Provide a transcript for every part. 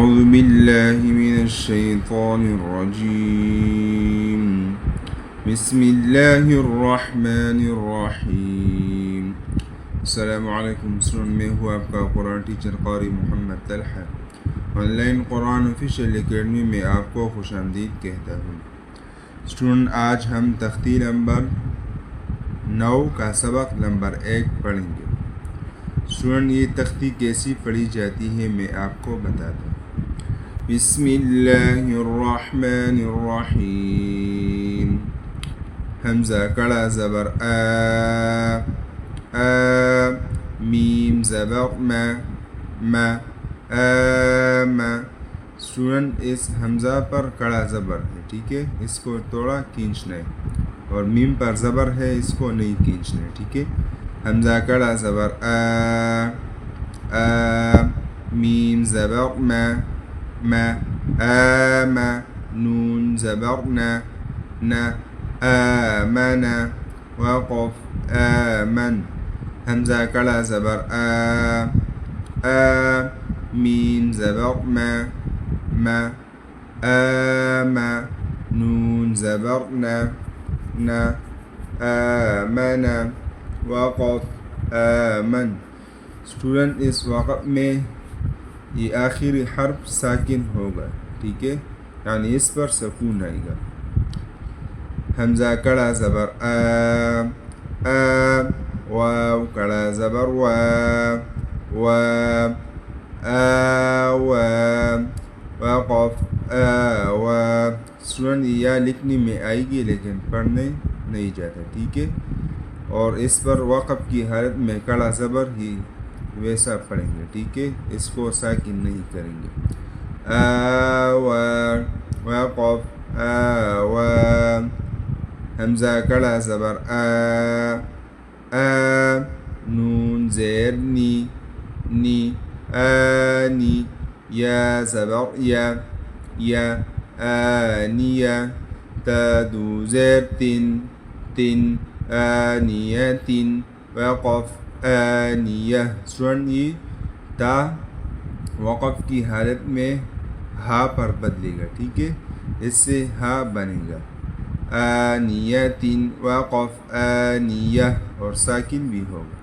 أعوذ بالله من الشيطان الرجيم بسم الله الرحمن الرحیم. السلام علیکم اسٹوڈنٹ، میں ہوں آپ کا قرآن ٹیچر قاری Muhammad Talha. Online Quran official academy میں آپ کو خوش آمدید کہتا ہوں. اسٹوڈنٹ، آج ہم تختی نمبر 9 کا سبق نمبر 1 پڑھیں گے. اسٹوڈنٹ، یہ تختی کیسی پڑھی جاتی ہے میں آپ کو بتاتا ہوں. بسم اللہ الرحمن الرحیم. حمزہ کڑا زبر آ، میم زبر ما اسٹوڈنٹ، اس حمزہ پر کڑا زبر ہے، ٹھیک ہے، اس کو تھوڑا کھینچنا ہے، اور میم پر زبر ہے، اس کو نہیں کھینچنا ہے، ٹھیک ہے. حمزہ کڑا زبر آ، میم زبر ما نون زبر نا آمن وقف آمن. حمزہ کڑا زبر آ، میم زبر ما نون زبر نا آمن وقف آمن. اسٹوڈنٹ، اس وقف میں یہ آخری حرف ساکن ہوگا، ٹھیک ہے، یعنی اس پر سکون آئے گا. حمزہ کڑا زبر آ، واو کڑا زبر وا، وقف آوا. اسٹوڈنٹ، یا لکھنے میں آئے گی لیکن پڑھنے نہیں جاتا، ٹھیک ہے، اور اس پر وقف کی حالت میں کڑا زبر ہی ویسا پڑھیں گے، ٹھیک ہے، اس کو ساکن نہیں کریں گے. آوا وقف آوا. حمزہ کڑا زبر آ، نون زیر نی آنی. یا زبر یا آنیہ. تا دو زیر تن آنیت. وقف آنیہ. اسٹوڈنٹ، یہ تا وقف کی حالت میں ہا پر بدلے گا، ٹھیک ہے، اس سے ہا بنے گا. آنیت وقف آنیہ، اور ساکن بھی ہوگا.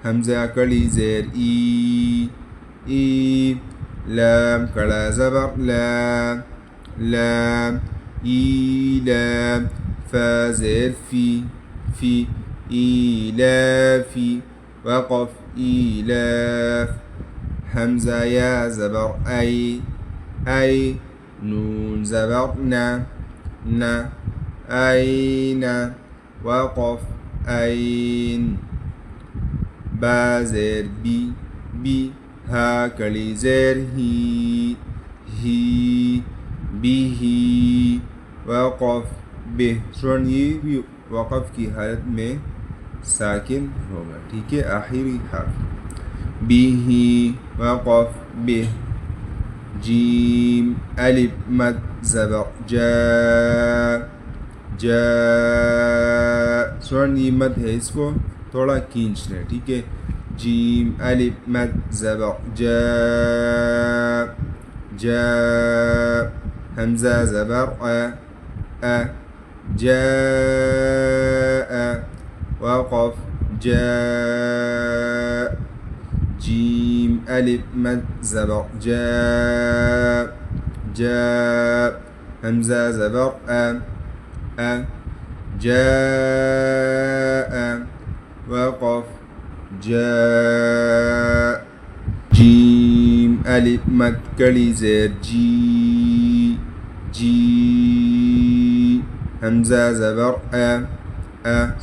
حمزہ کڑی زیر ای، لام کڑا زبر لام ایلام. فا زیر فی ایلافی. وقف ایلاف. حمزہ یا زبر ای، نون زبر نا این. وقف این. با زیر بی، ہا کڑی زیر ہی بھی. وقف بہ. یہ بھی وقف کی حالت میں ساکن ہوگا، ٹھیک ہے، آخری حرف بھی. وقف بہ. جیم الف مد زبر جا. یہ مد ہے، اس کو تھوڑا کھینچنا ہے، ٹھیک ہے. جیم الف مد زبر جا. حمزہ زبر جاء. وقف جاء. جیم الف مد زبر جاء. حمزہ زبر جاء. وقف جاء. جیم الف مد کڑی زیر جی. حمزہ زبر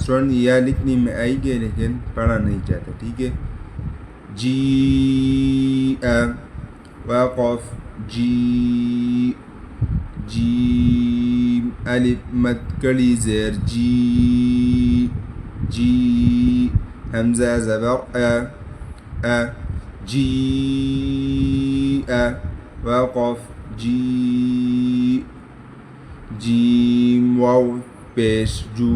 سن. یا لکھنے میں آئے گی لیکن پڑھا نہیں جاتا، ٹھیک ہے. جی وقف جیم الف مد کڑی زیر جی. حمزہ زبر جی. وقف جی. جیم واو پیش جو.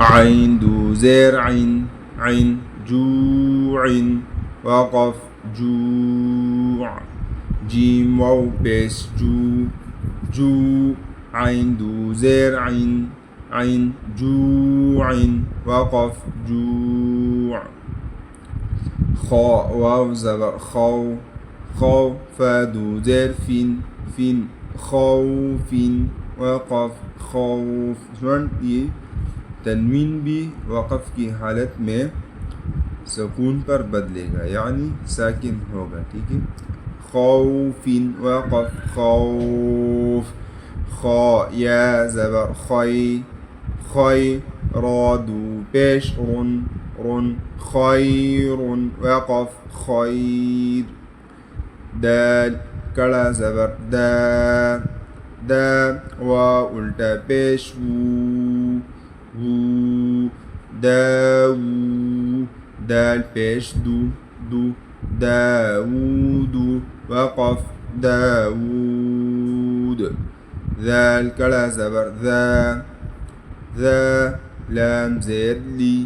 عین دو زیر عین جو. وقف جوع جیم واو پیش جو عین دو زیر عین جوع وقف جوع خا واو زبر خو فادو زیر فین خوف وقف خوف. یہ تنوین بھی وقف کی حالت میں سکون پر بدلے گا یعنی ساکن ہوگا. ٹھیک ہے. خوف وقف خوف خا یا زبر خی رادو پیش رن خیر وقف خیر. دال کڑا زبر دا واو الٹا پیش وو داو دال پیش دو داود وقف داود. ذال کڑا زبر ذا لام زیر لی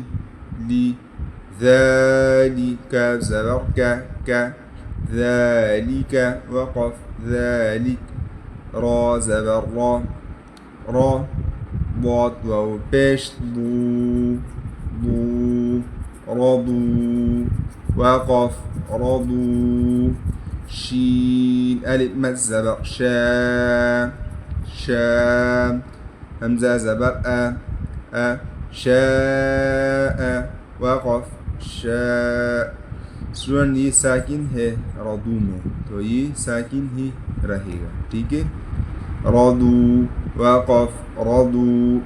ذالی کاف زبر کا ذالک وقف ذالک. را زبر را ضاد واو پیش ضو رضو وقف رضو. شین الف مد زبر شا همزة زبر شاء وقف شاء. سٹوڈنٹ یہ ساکن ہے رضو میں تو یہ ساکن ہی رہے گا. ٹھیک ہے. رضو وقف رضو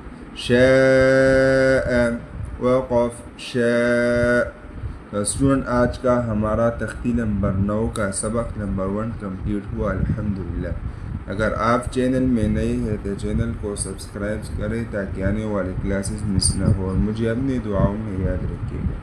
شاء وقف شاء. اسٹوڈنٹ آج کا ہمارا تختی نمبر 9 کا سبق نمبر 1 کمپلیٹ ہوا الحمدللہ. اگر آپ چینل میں نئے ہیں تو چینل کو سبسکرائب کریں تاکہ آنے والے کلاسز مس نہ ہو اور مجھے اپنی دعاؤں میں یاد رکھیے گا.